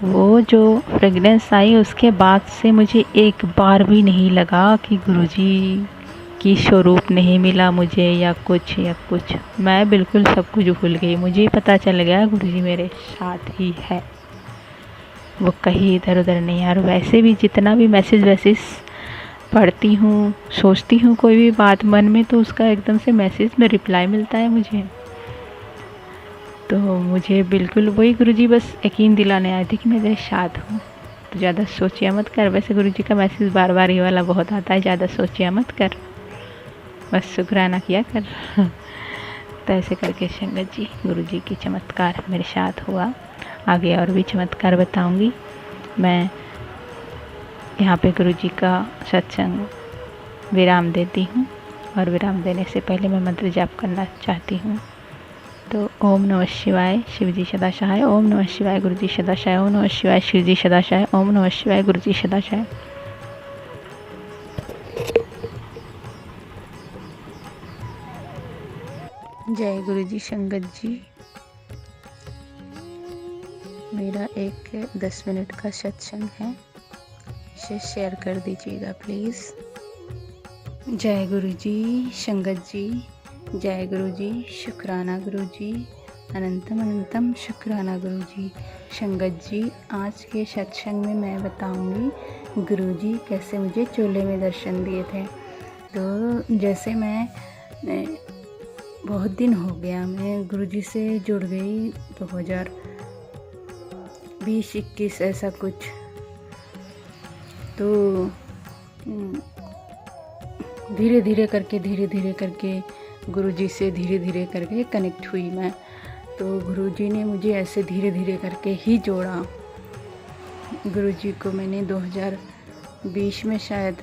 वो जो फ्रेगनेंस आई, उसके बाद से मुझे एक बार भी नहीं लगा कि गुरुजी की स्वरूप नहीं मिला मुझे या कुछ। मैं बिल्कुल सब कुछ भूल गई। मुझे पता चल गया गुरुजी मेरे साथ ही है, वो कहीं इधर उधर नहीं है। और वैसे भी जितना भी मैसेज पढ़ती हूँ, सोचती हूँ कोई भी बात मन में, तो उसका एकदम से मैसेज में रिप्लाई मिलता है मुझे। तो मुझे बिल्कुल वही गुरुजी बस यकीन दिलाने आए थे कि मैं तेरे साथ हूँ, तो ज़्यादा सोचिया मत कर। वैसे गुरुजी का मैसेज बार बार ये वाला बहुत आता है, ज़्यादा सोचिया मत कर। बस शुक्राना किया कर। तो ऐसे करके संगत जी गुरु जी की चमत्कार मेरे साथ हुआ। आगे और भी चमत्कार बताऊंगी। मैं यहाँ पे गुरु जी का सत्संग विराम देती हूँ, और विराम देने से पहले मैं मंत्र जाप करना चाहती हूँ। तो ओम नमः शिवाय, शिव जी सदा सहाय। ओम नमः शिवाय, गुरु जी सदा सहाय। ओम नमः शिवाय, शिव जी सदा सहाय। ओम नमः शिवाय, गुरु जी सदा सहाय। जय गुरु जी। संगत जी, मेरा एक 10 मिनट का सत्संग है, इसे शेयर कर दीजिएगा प्लीज़। जय गुरु जी। संगत जी, जय गुरु जी। शुक्राना गुरु जी, अनंतम अनंतम शुक्राना गुरु जी। संगत जी, आज के सत्संग में मैं बताऊंगी गुरु जी कैसे मुझे चोले में दर्शन दिए थे। तो जैसे मैं बहुत दिन हो गया मैं गुरु जी से जुड़ गई, 2020-21 ऐसा कुछ। तो धीरे धीरे करके गुरु जी से धीरे धीरे करके कनेक्ट हुई मैं। तो गुरु जी ने मुझे ऐसे धीरे धीरे करके ही जोड़ा। गुरु जी को मैंने 2020 में शायद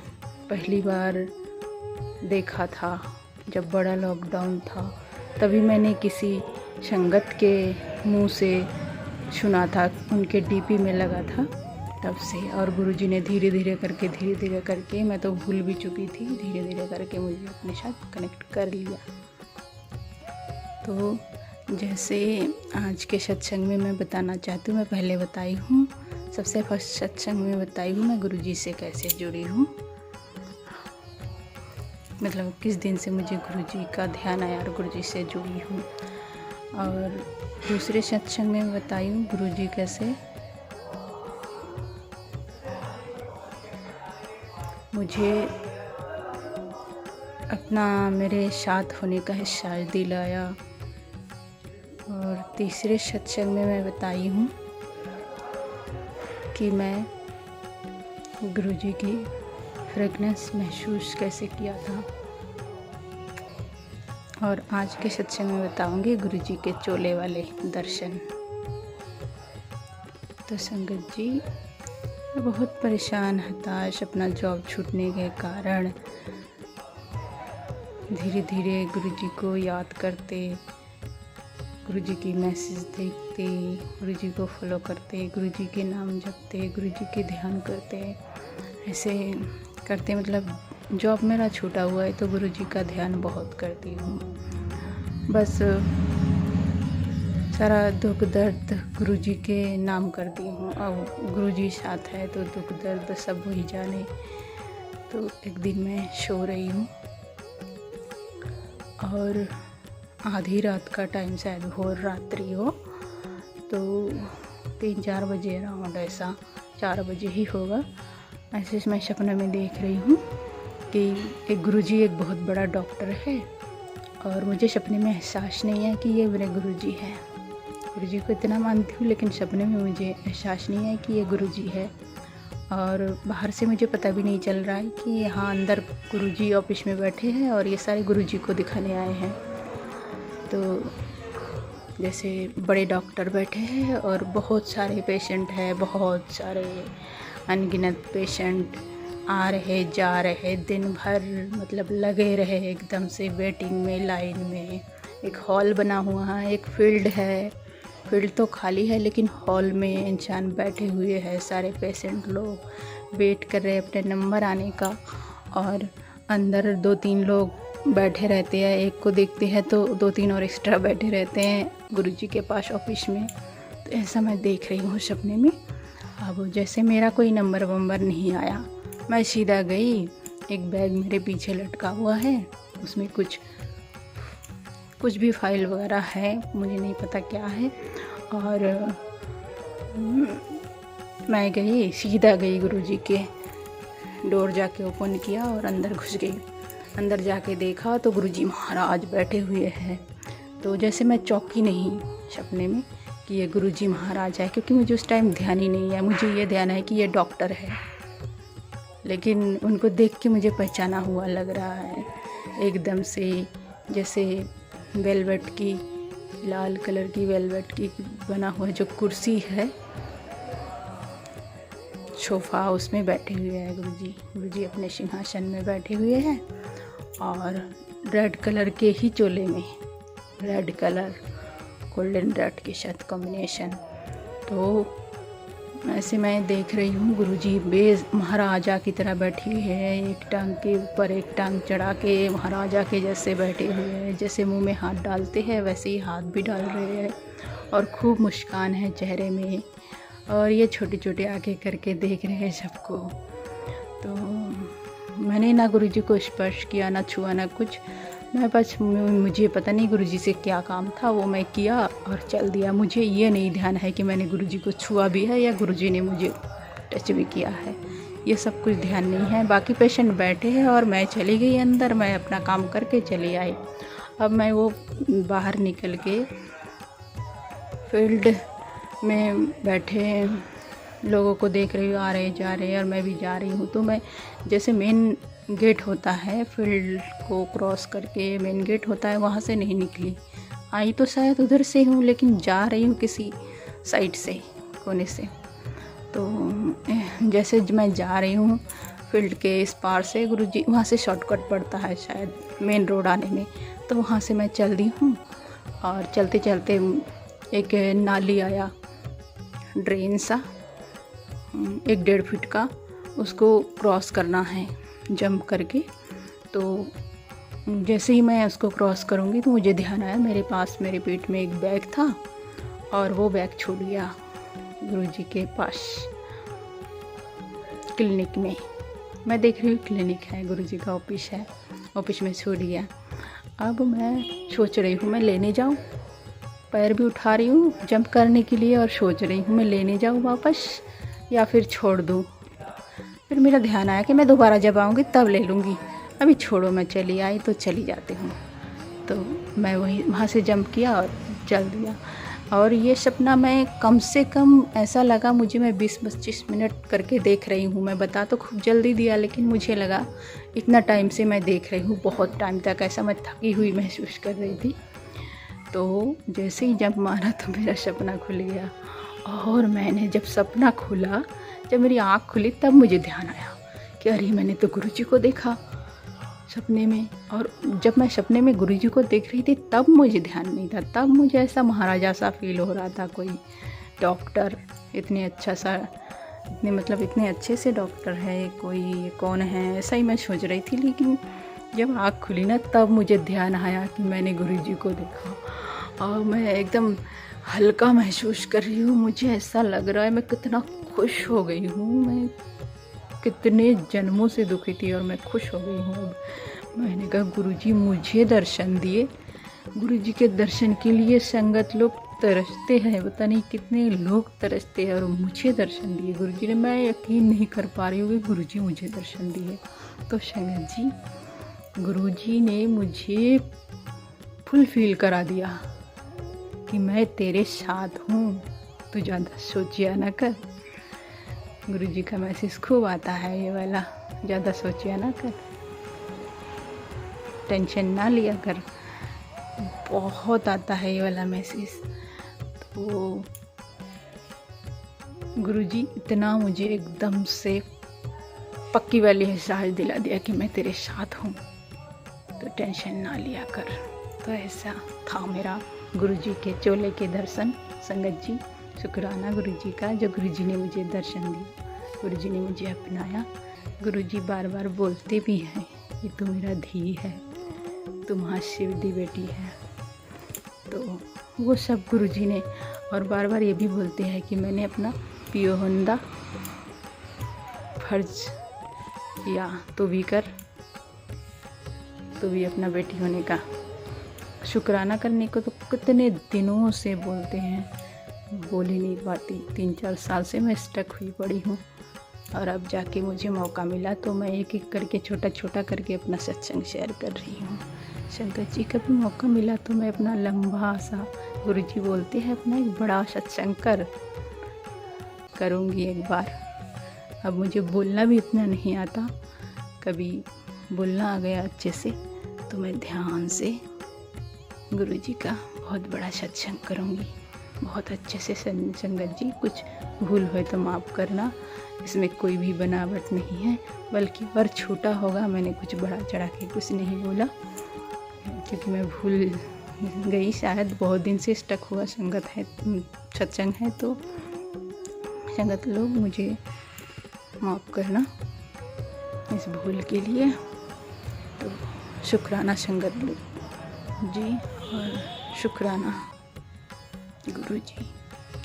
पहली बार देखा था, जब बड़ा लॉकडाउन था। तभी मैंने किसी संगत के मुंह से सुना था, उनके डीपी में लगा था तब से। और गुरुजी ने धीरे धीरे करके मैं तो भूल भी चुकी थी, धीरे धीरे करके मुझे अपने साथ कनेक्ट कर लिया। तो जैसे आज के सत्संग में मैं बताना चाहती हूँ, मैं पहले बताई हूँ, सबसे फर्स्ट सत्संग में बताई हूँ मैं गुरुजी से कैसे जुड़ी हूँ, मतलब किस दिन से मुझे गुरुजी का ध्यान आया और गुरुजी से जुड़ी हूँ। और दूसरे सत्संग में बताई हूँ गुरुजी कैसे मुझे अपना मेरे साथ होने का एहसास दिलाया। और तीसरे सत्संग में मैं बताई हूँ कि मैं गुरुजी की फ्रेगनेंस महसूस कैसे किया था। और आज के सत्संग में बताऊंगी गुरुजी के चोले वाले दर्शन। तो संगत जी, मैं बहुत परेशान, हताश, अपना जॉब छूटने के कारण धीरे धीरे गुरुजी को याद करते, गुरुजी की मैसेज देखते, गुरुजी को फॉलो करते, गुरुजी के नाम जपते, गुरुजी के ध्यान करते, ऐसे करते। मतलब जॉब मेरा छूटा हुआ है तो गुरुजी का ध्यान बहुत करती हूँ। बस सारा दुख दर्द गुरुजी के नाम करती हूँ। अब गुरुजी साथ है तो दुख दर्द सब वही जाने। तो एक दिन मैं सो रही हूँ और आधी रात का टाइम, शायद भोर रात्रि हो, तो 3-4 बजे अराउंड, ऐसा 4 बजे ही होगा। ऐसे मैं सपने में देख रही हूँ कि एक गुरुजी एक बहुत बड़ा डॉक्टर है और मुझे सपने में एहसास नहीं है कि ये मेरे गुरुजी है। गुरुजी को इतना मानती हूँ लेकिन सपने में मुझे एहसास नहीं है कि ये गुरुजी है। और बाहर से मुझे पता भी नहीं चल रहा है कि यहाँ अंदर गुरुजी ऑफिस में बैठे हैं और ये सारे गुरुजी को दिखाने आए हैं। तो जैसे बड़े डॉक्टर बैठे हैं और बहुत सारे पेशेंट हैं, बहुत सारे अनगिनत पेशेंट आ रहे जा रहे, दिन भर मतलब लगे रहे एकदम से वेटिंग में, लाइन में। एक हॉल बना हुआ है, एक फील्ड है, फील्ड तो खाली है लेकिन हॉल में इंसान बैठे हुए हैं, सारे पेशेंट लोग वेट कर रहे हैं अपने नंबर आने का। और अंदर 2-3 लोग बैठे रहते हैं, एक को देखते हैं तो 2-3 और एक्स्ट्रा बैठे रहते हैं गुरुजी के पास ऑफिस में। तो ऐसा मैं देख रही हूँ सपने में। अब जैसे मेरा कोई नंबर वंबर नहीं आया, मैं सीधा गई, एक बैग मेरे पीछे लटका हुआ है, उसमें कुछ भी फाइल वगैरह है, मुझे नहीं पता क्या है। और मैं गई, सीधा गई गुरुजी के डोर जाके ओपन किया और अंदर घुस गई। अंदर जाके देखा तो गुरुजी महाराज बैठे हुए हैं। तो जैसे मैं चौंकी नहीं सपने में कि ये गुरुजी महाराज है, क्योंकि मुझे उस टाइम ध्यान ही नहीं है। मुझे ये ध्यान है कि ये डॉक्टर है, लेकिन उनको देख के मुझे पहचाना हुआ लग रहा है। एकदम से जैसे वेलवेट की, लाल कलर की वेलवेट की बना हुआ जो कुर्सी है, सोफ़ा, उसमें बैठे हुए हैं गुरुजी। गुरुजी अपने सिंहासन में बैठे हुए हैं और रेड कलर के ही चोले में, रेड कलर गोल्डन रेड के साथ कॉम्बिनेशन। तो ऐसे मैं देख रही हूँ गुरुजी बेस महाराजा की तरह बैठी हुई है, एक टांग के ऊपर एक टांग चढ़ा के महाराजा के जैसे बैठे हुए हैं, जैसे मुंह में हाथ डालते हैं वैसे ही हाथ भी डाल रहे हैं और खूब मुस्कान है चेहरे में, और ये छोटे छोटे आंखें करके देख रहे हैं सबको। तो मैंने ना गुरुजी को स्पर्श किया, ना छुआ, ना कुछ। मैं बस, मुझे पता नहीं गुरुजी से क्या काम था, वो मैं किया और चल दिया। मुझे ये नहीं ध्यान है कि मैंने गुरुजी को छुआ भी है या गुरुजी ने मुझे टच भी किया है, ये सब कुछ ध्यान नहीं है। बाकी पेशेंट बैठे हैं और मैं चली गई अंदर, मैं अपना काम करके चली आई। अब मैं वो बाहर निकल के फील्ड में बैठे लोगों को देख रही हूँ, आ रहे जा रहे, और मैं भी जा रही हूँ। तो मैं जैसे मेन गेट होता है, फील्ड को क्रॉस करके मेन गेट होता है, वहाँ से नहीं निकली। आई तो शायद उधर से हूँ, लेकिन जा रही हूँ किसी साइड से, कोने से। तो जैसे मैं जा रही हूँ फील्ड के इस पार से, गुरुजी वहाँ से शॉर्टकट पड़ता है शायद मेन रोड आने में, तो वहाँ से मैं चल दी हूँ। और चलते चलते एक नाली आया, ड्रेन सा, 1-1.5 फीट का, उसको क्रॉस करना है जंप करके। तो जैसे ही मैं उसको क्रॉस करूँगी तो मुझे ध्यान आया मेरे पास, मेरे पेट में एक बैग था और वो बैग छूट गया गुरुजी के पास क्लिनिक में। मैं देख रही हूँ क्लिनिक है, गुरुजी का ऑफिस है, ऑफिस में छूट गया। अब मैं सोच रही हूँ मैं लेने जाऊँ, पैर भी उठा रही हूँ जंप करने के लिए और सोच रही हूँ मैं लेने जाऊँ वापस या फिर छोड़ दूँ। फिर मेरा ध्यान आया कि मैं दोबारा जब आऊँगी तब ले लूँगी, अभी छोड़ो, मैं चली आई तो चली जाती हूँ। तो मैं वहाँ से जंप किया और चल दिया। और ये सपना मैं कम से कम ऐसा लगा मुझे, मैं 20-25 मिनट करके देख रही हूँ। मैं बता तो खूब जल्दी दिया, लेकिन मुझे लगा इतना टाइम से मैं देख रही हूँ, बहुत टाइम तक। ऐसा मैं थकी हुई महसूस कर रही थी। तो जैसे ही जंप मारा तो मेरा सपना खुल गया। और मैंने जब सपना खुला, जब मेरी आँख खुली, तब मुझे ध्यान आया कि अरे मैंने तो गुरुजी को देखा सपने में। और जब मैं सपने में गुरुजी को देख रही थी तब मुझे ध्यान नहीं था, तब मुझे ऐसा महाराजा सा फील हो रहा था, कोई डॉक्टर इतने अच्छा सा, इतने अच्छे से डॉक्टर है, कोई कौन है, ऐसा ही मैं सोच रही थी। लेकिन जब आँख खुली ना तब मुझे ध्यान आया कि मैंने गुरुजी को देखा और मैं एकदम हल्का महसूस कर रही हूँ। मुझे ऐसा लग रहा है मैं कितना खुश हो गई हूँ, मैं कितने जन्मों से दुखी थी और मैं खुश हो गई हूँ। मैंने कहा गुरुजी मुझे दर्शन दिए, गुरुजी के दर्शन के लिए संगत लोग तरसते हैं, पता नहीं कितने लोग तरसते हैं, और मुझे दर्शन दिए गुरुजी ने। मैं यकीन नहीं कर पा रही हूँ कि गुरुजी मुझे दर्शन दिए। तो संगत जी, गुरुजी ने मुझे फुल फील करा दिया कि मैं तेरे साथ हूँ, तो ज़्यादा सोचिया ना कर। गुरुजी का मैसेज खूब आता है ये वाला, ज़्यादा सोचिया ना कर, टेंशन ना लिया कर, बहुत आता है ये वाला मैसेज। तो गुरुजी इतना मुझे एकदम से पक्की वाली एहसास दिला दिया कि मैं तेरे साथ हूँ, तो टेंशन ना लिया कर। तो ऐसा था मेरा गुरुजी के चोले के दर्शन। संगत जी, शुक्राना गुरुजी का, जो गुरुजी ने मुझे दर्शन दिया, गुरुजी ने मुझे अपनाया। गुरुजी बार बार बोलते भी हैं कि तू मेरा धी है, तू महाशिवदी बेटी है। तो वो सब गुरुजी ने, और बार बार ये भी बोलते हैं कि मैंने अपना पियो होंदा फर्ज किया, तू भी कर, तू भी अपना बेटी होने का शुक्राना करने को तो कितने दिनों से बोलते हैं, बोल ही नहीं पाती। 3-4 साल से मैं स्टक हुई पड़ी हूँ, और अब जाके मुझे मौका मिला तो मैं एक एक करके, छोटा छोटा करके अपना सत्संग शेयर कर रही हूँ। शंकर जी का भी मौका मिला तो मैं अपना लंबा सा, गुरुजी बोलते हैं अपना एक बड़ा सत्संग करूँगी एक बार। अब मुझे बोलना भी इतना नहीं आता, कभी बोलना आ गया अच्छे से तो मैं ध्यान से गुरुजी का बहुत बड़ा सत्संग करूँगी, बहुत अच्छे से। संगत जी, कुछ भूल हो तो माफ़ करना, इसमें कोई भी बनावट नहीं है, बल्कि और छोटा होगा, मैंने कुछ बड़ा चढ़ा के कुछ नहीं बोला, क्योंकि मैं भूल गई, शायद बहुत दिन से स्टक हुआ संगत है, सत्संग है, तो संगत लोग मुझे माफ़ करना इस भूल के लिए। तो शुक्राना संगत लोग जी, और शुक्राना गुरु जी।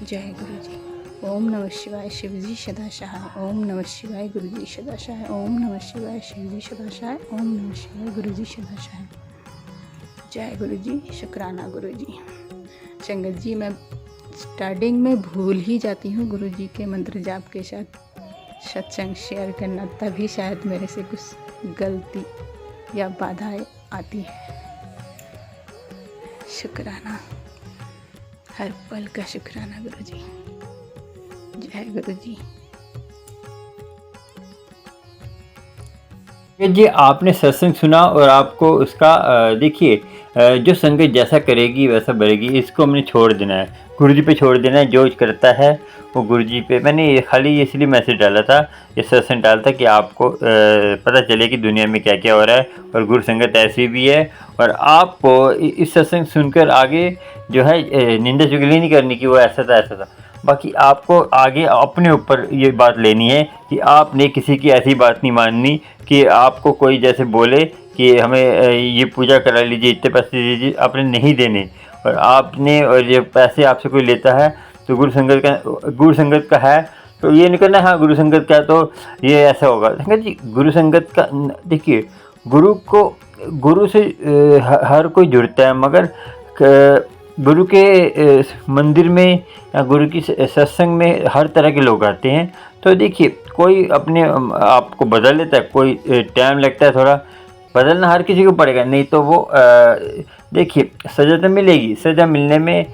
जय गुरु जी। ओम नमः शिवाय शिव जी सदा सहाय। ओम नमः शिवाय गुरु जी सदा सहाय। ओम नमः शिवाय शिव जी सदा सहाय। ओम नमः शिवाय गुरु जी सदा सहाय। जय गुरु जी। शुक्राना गुरु जी। संगत जी, मैं स्टार्टिंग में भूल ही जाती हूँ गुरु जी के मंत्र जाप के साथ सत्संग शेयर करना, तभी शायद मेरे से कुछ गलती या बाधाएं आती है। शुक्राना, हर पल का शुक्राना गुरु जी। जय गुरु जी। जी, आपने सत्संग सुना और आपको उसका देखिए, जो संगत जैसा करेगी वैसा बढ़ेगी, इसको हमने छोड़ देना है, गुरु जी पे छोड़ देना है। जो करता है वो गुरु जी पे। मैंने ये खाली इसलिए मैसेज डाला था, ये सत्संग डाला था कि आपको पता चले कि दुनिया में क्या क्या हो रहा है, और गुरु संगत ऐसी भी है। और आपको इस सत्संग सुनकर आगे जो है निंदा चुगली नहीं करनी कि वो ऐसा था ऐसा था। बाकी आपको आगे अपने ऊपर ये बात लेनी है कि आपने किसी की ऐसी बात नहीं माननी कि आपको कोई जैसे बोले कि हमें ये पूजा करा लीजिए, इतने पैसे दीजिए, आपने नहीं देने। और आपने, और ये पैसे आपसे कोई लेता है तो गुरु संगत का है, तो ये नहीं करना हाँ गुरु संगत का तो ये ऐसा होगा। संगत जी, गुरु संगत का देखिए, गुरु से हर कोई जुड़ता है, मगर गुरु के मंदिर में या गुरु की सत्संग में हर तरह के लोग आते हैं। तो देखिए, कोई अपने आप को बदल लेता है, कोई टाइम लगता है थोड़ा, बदलना हर किसी को पड़ेगा, नहीं तो वो देखिए सज़ा तो मिलेगी, सज़ा मिलने में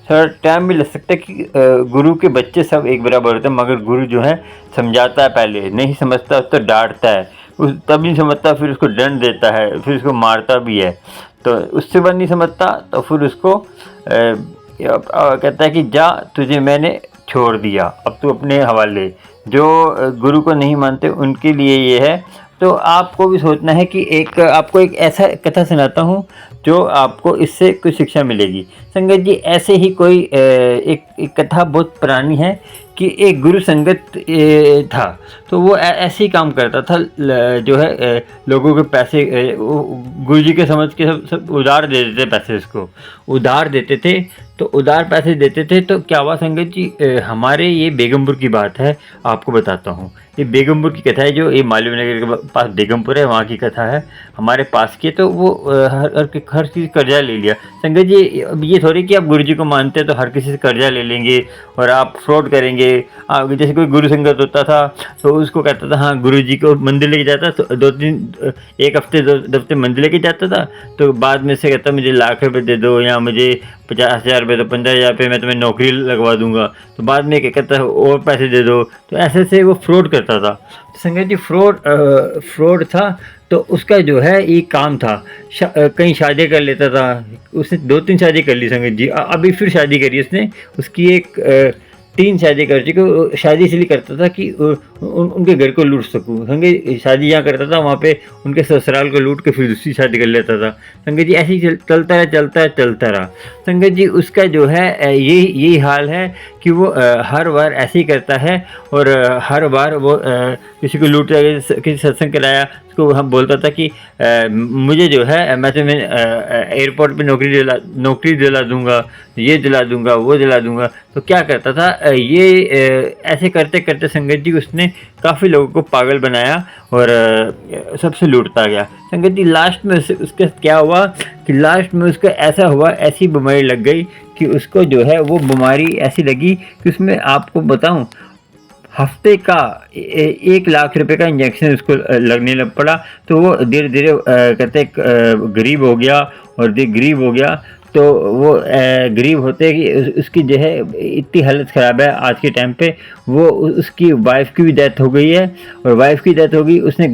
थोड़ा टाइम भी लग सकता है कि गुरु के बच्चे सब एक बराबर होते हैं, मगर गुरु जो है समझाता है, पहले नहीं समझता तो डांटता है, उस तब नहीं समझता फिर उसको दंड देता है, फिर उसको मारता भी है। तो उससे बाद नहीं समझता तो फिर उसको कहता है कि जा, तुझे मैंने छोड़ दिया, अब तू अपने हवाले। जो गुरु को नहीं मानते उनके लिए ये है। तो आपको भी सोचना है कि आपको एक ऐसा कथा सुनाता हूँ जो आपको इससे कुछ शिक्षा मिलेगी। संगत जी, ऐसे ही कोई एक कथा बहुत पुरानी है कि एक गुरु संगत था, तो वो ऐसे ही काम करता था, जो है लोगों के पैसे गुरु जी के समझ के सब उधार दे देते, पैसे उसको उधार देते थे। तो उधार पैसे देते थे, तो क्या हुआ संगत जी, हमारे ये बेगमपुर की बात है, आपको बताता हूँ। ये बेगमपुर की कथा है, जो ये मालवीय नगर के पास बेगमपुर है, वहाँ की कथा है, हमारे पास की। तो वो हर चीज़ कर्जा ले लिया। संगत जी, अब ये थोड़ी कि आप गुरु जी को मानते हैं तो हर किसी से कर्जा ले लेंगे और आप फ्रॉड करेंगे। जैसे कोई गुरु संगत होता था तो उसको कहता था हाँ गुरु जी को मंदिर लेके जाता, तो एक हफ्ते दो हफ्ते मंदिर लेके जाता था, तो बाद में से कहता मुझे लाख रुपये दे दो, या मुझे 50,000 रुपये, तो 15,000 रुपये मैं तुम्हें नौकरी लगवा दूंगा। तो बाद में क्या कहता है और पैसे दे दो। तो ऐसे से वो फ्रॉड करता था। तो संगत जी, फ्रॉड था, तो उसका जो है एक काम था, कहीं शादी कर लेता था। उसने 2-3 शादी कर ली संगत जी, अभी फिर शादी करी उसने। उसकी एक 3 शादी कर चुके। शादी इसलिए करता था कि उनके घर को लूट सकूँ। संगत, शादी जहाँ करता था वहाँ पे उनके ससुराल को लूट के फिर दूसरी शादी कर लेता था। संगत जी, ऐसे ही चलता रहा। संगत जी, उसका जो है यही हाल है कि वो हर बार ऐसे ही करता है, और हर बार वो किसी को लूट, किसी सत्संग कराया, उसको हम बोलता था कि मुझे जो है मैं तुम्हें एयरपोर्ट पे नौकरी दिला दूंगा, ये दिला दूंगा, वो दिला दूंगा। तो क्या करता था ये ऐसे करते करते संगत जी उसने काफ़ी लोगों को पागल बनाया और सबसे लूटता गया। संगत जी, लास्ट में उसके क्या हुआ कि लास्ट में उसको ऐसा हुआ, ऐसी बीमारी लग गई कि उसको जो है वो बीमारी ऐसी लगी कि उसमें आपको बताऊं, हफ्ते का 1 लाख रुपए का इंजेक्शन उसको लगने लग पड़ा। तो वो धीरे धीरे कहते गरीब हो गया, और गरीब हो गया तो वो गरीब होते हैं कि उसकी जो है इतनी हालत ख़राब है आज के टाइम पे, वो उसकी वाइफ की भी डेथ हो गई है, और वाइफ की डेथ हो गई, उसने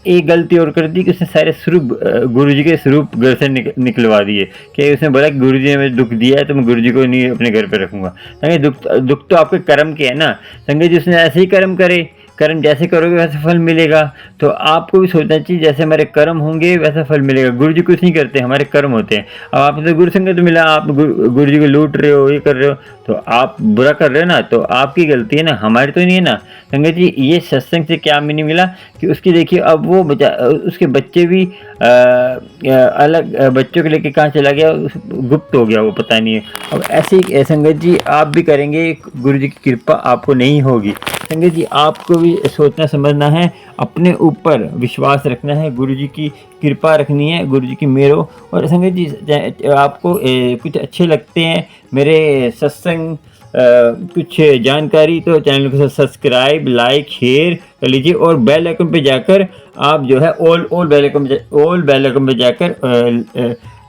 एक गलती और कर दी कि उसने सारे स्वरूप गुरुजी के स्वरूप घर से निकलवा दिए, कि उसने बोला कि गुरुजी ने मुझे दुख दिया है तो मैं गुरुजी को नहीं अपने घर पे रखूँगा। दुख तो आपके कर्म के है ना संगत जी, उसने ऐसे ही कर्म करे, कर्म जैसे करोगे वैसे फल मिलेगा। तो आपको भी सोचना चाहिए जैसे हमारे कर्म होंगे वैसा फल मिलेगा। गुरु जी कुछ नहीं करते, हमारे कर्म होते हैं। अब आपने तो गुरु संगत मिला, आप गुरु जी को लूट रहे हो, ये कर रहे हो, तो आप बुरा कर रहे हो ना, तो आपकी गलती है ना, हमारी तो नहीं है ना। संगत जी ये सत्संग से क्या मीनिंग मिला कि उसकी देखिए अब वो उसके बच्चे भी अलग बच्चों को लेके कहाँ चला गया, गुप्त हो गया, वो पता नहीं है। अब ऐसे ही संगत जी आप भी करेंगे, गुरु जी की कृपा आपको नहीं होगी। संगत जी आपको भी सोचना समझना है, अपने ऊपर विश्वास रखना है, गुरु जी की कृपा रखनी है, गुरु जी की मेहर हो। और संगत जी आपको कुछ अच्छे लगते हैं मेरे सत्संग, कुछ जानकारी, तो चैनल को सब्सक्राइब, लाइक, शेयर कर लीजिए, और बेल आइकन पे जाकर आप जो है ऑल बेल आइकन पे जाकर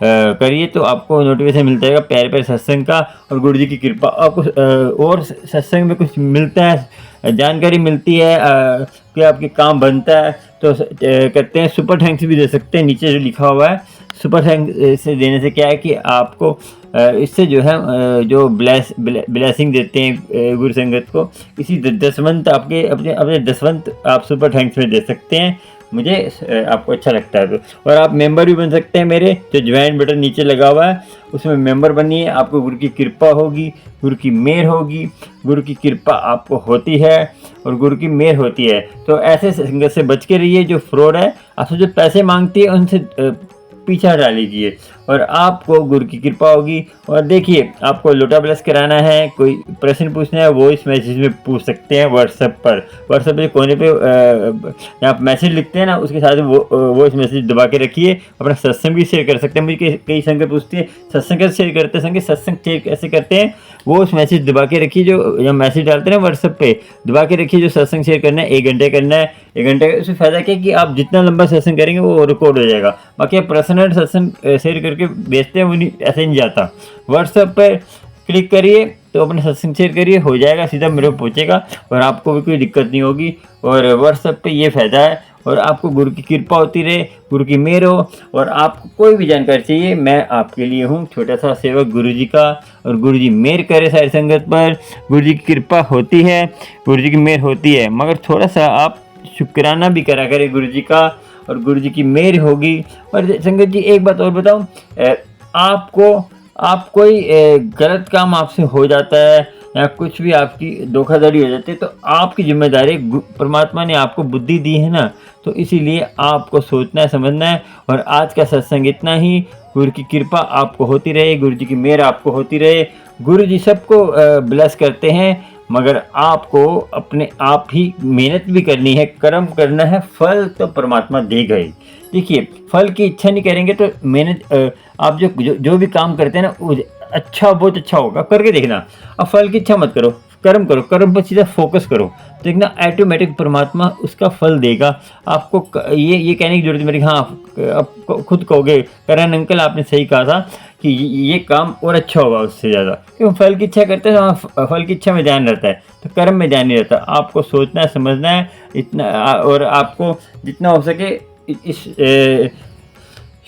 करिए, तो आपको नोटिफिकेशन मिलता रहेगा प्यारे प्यारे सत्संग का, और गुरु जी की कृपा आपको और सत्संग में कुछ मिलता है, जानकारी मिलती है कि आपके काम बनता है तो करते हैं। सुपर थैंक्स भी दे सकते हैं, नीचे जो लिखा हुआ है सुपर थैंक्स से देने से क्या है कि आपको इससे जो है जो ब्लेसिंग देते हैं गुरु संगत को, इसी दसवंत आपके अपने दसवंत आप सुपर थैंक्स में दे सकते हैं, मुझे आपको अच्छा लगता है तो। और आप मेंबर भी बन सकते हैं मेरे, जो ज्वाइन बटन नीचे लगा हुआ है उसमें मेंबर बनिए, आपको गुरु की कृपा होगी, गुरु की मेहर होगी, गुरु की कृपा आपको होती है और गुरु की मेहर होती है। तो ऐसे संगत से बच के रहिए जो फ्रॉड है, आपसे जो पैसे मांगती है उनसे पीछा हटा लीजिए और आपको गुरु की कृपा होगी। और देखिए आपको लोटा ब्लेस कराना है, कोई प्रश्न पूछना है, वॉइस मैसेज में पूछ सकते हैं व्हाट्सएप पे कोने पे आप मैसेज लिखते हैं ना, उसके साथ वॉइस मैसेज दबा के रखिए। अपना सत्संग भी शेयर कर सकते हैं। मुझे कई संगत पूछती है सत्संग कैसे शेयर करते हैं, सत्संग शेयर कैसे करते हैं, वो उस मैसेज दबा के रखिए, जो मैसेज डालते हैं ना व्हाट्सएप पे, दबा के रखिए जो सत्संग शेयर करना है, 1 घंटे करना है, 1 घंटे उससे फ़ायदा क्या है कि आप जितना लंबा सत्संग करेंगे वो रिकॉर्ड हो जाएगा। बाकी आप पर्सनल सत्संग शेयर करके भेजते हैं, वो नहीं ऐसे नहीं जाता। व्हाट्सएप पर क्लिक करिए तो अपने सत्संग शेयर करिए, हो जाएगा, सीधा मेरे को पहुँचेगा और आपको भी कोई दिक्कत नहीं होगी। और व्हाट्सएप पे ये फ़ायदा है। और आपको गुरु की कृपा होती रहे, गुरु की मेहर हो, और आपको कोई भी जानकारी चाहिए मैं आपके लिए हूँ, छोटा सा सेवक गुरु जी का। और गुरु जी मेहर करे सारी संगत पर, गुरु जी की कृपा होती है, गुरु जी की मेहर होती है, मगर थोड़ा सा आप शुक्राना भी करा करें गुरु जी का, और गुरु जी की मेहर होगी। और संगत जी एक बात और बताऊँ, आप कोई गलत काम आपसे हो जाता है या कुछ भी आपकी धोखाधड़ी हो जाती है, तो आपकी जिम्मेदारी, परमात्मा ने आपको बुद्धि दी है ना, तो इसीलिए आपको सोचना है, समझना है। और आज का सत्संग इतना ही। गुरु की कृपा आपको होती रहे, गुरु जी की मेहर आपको होती रहे। गुरु जी सबको ब्लेस करते हैं, मगर आपको अपने आप ही मेहनत भी करनी है, कर्म करना है, फल तो परमात्मा देगा ही। देखिए फल की इच्छा नहीं करेंगे तो मेहनत आप जो भी काम करते हैं ना, अच्छा बहुत अच्छा होगा, करके देखना। अब फल की इच्छा मत करो, कर्म करो, कर्म पर सीधा फोकस करो, देखना ऑटोमेटिक परमात्मा उसका फल देगा आपको। ये कहने की जरूरत मेरी, हाँ अब खुद कहोगे करण अंकल आपने सही कहा था कि ये काम और अच्छा होगा उससे ज़्यादा, क्योंकि फल की इच्छा करते हैं तो फल की इच्छा में ध्यान रहता है, तो कर्म में ध्यान नहीं रहता। आपको सोचना है, समझना है इतना, और आपको जितना हो सके इस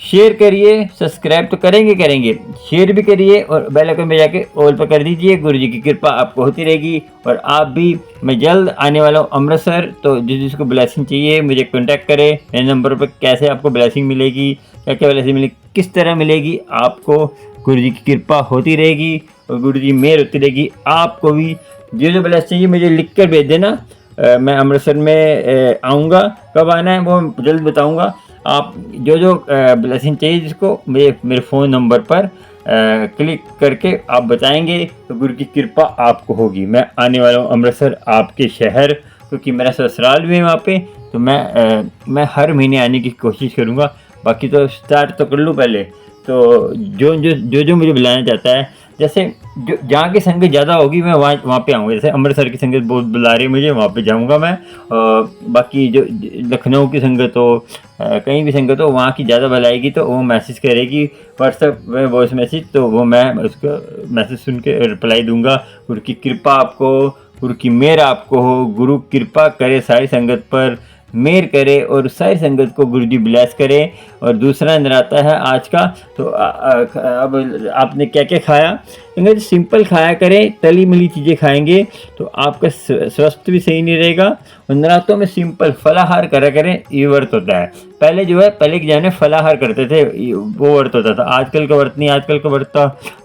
शेयर करिए, सब्सक्राइब तो करेंगे, शेयर भी करिए और बेल आइकन पे जाके ऑल पर कर दीजिए। गुरु जी की कृपा आपको होती रहेगी। और आप भी, मैं जल्द आने वाला हूँ अमृतसर, तो जिसको ब्लेसिंग चाहिए मुझे कांटेक्ट करें मेरे नंबर पर। कैसे आपको ब्लेसिंग मिलेगी, क्या क्या ब्लेसिंग मिलेगी, किस तरह मिलेगी, आपको गुरु जी की कृपा होती रहेगी और गुरु जी मेहर होती रहेगी। आपको भी जो ब्लेस चाहिए मुझे लिख कर भेज देना, मैं अमृतसर में आऊँगा। कब आना है वो जल्द बताऊँगा। आप जो ब्लेसिंग चाहिए जिसको मेरे फ़ोन नंबर पर क्लिक करके आप बताएंगे तो गुरु की कृपा आपको होगी। मैं आने वाला हूँ अमृतसर आपके शहर, क्योंकि मेरा ससुराल भी है वहाँ पे, तो मैं हर महीने आने की कोशिश करूँगा। बाकी तो स्टार्ट तो कर लूँ पहले, तो जो मुझे बुलाना चाहता है, जैसे जो जहाँ की संगत ज़्यादा होगी मैं वहाँ पे आऊँगा। जैसे अमृतसर की संगत बहुत बुला रही है मुझे, वहाँ पे जाऊँगा मैं। बाकी जो लखनऊ की संगत हो, कहीं भी संगत हो, वहाँ की ज़्यादा बुलाएगी तो वो मैसेज करेगी व्हाट्सएप में वॉइस मैसेज, तो वो मैं उसको मैसेज सुन के रिप्लाई दूंगा। गुरु की कृपा आपको, गुरु की मेहर आपको हो, गुरु कृपा करे सारी संगत पर, मेहर करे और सारी संगत को गुरु जी ब्लेस करे। और दूसरा नराता है आज का, तो अब आपने क्या क्या खाया, अगर सिंपल खाया करें, तली मिली चीज़ें खाएंगे तो आपका स्वास्थ्य भी सही नहीं रहेगा। और नरातों में सिंपल फलाहार करा करें, ये व्रत होता है। पहले जो है, पहले के जमाने फलाहार करते थे, वो व्रत होता था। आजकल का व्रत नहीं, आजकल का व्रत तो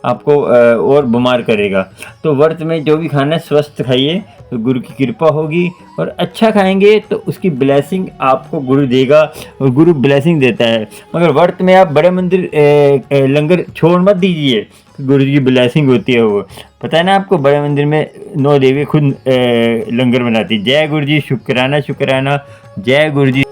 आपको और बीमार करेगा। तो व्रत में जो भी खाना है स्वस्थ खाइए, तो गुरु की कृपा होगी। और अच्छा खाएंगे तो उसकी ब्लेसिंग आपको गुरु देगा, और गुरु ब्लेसिंग देता है। मगर व्रत में आप बड़े मंदिर लंगर छोड़ मत दीजिए, गुरु जी की ब्लेसिंग होती है। वो पता है ना आपको, बड़े मंदिर में 9 देवी खुद लंगर बनाती। जय गुरु जी, शुक्राना शुक्राना, जय गुरु जी।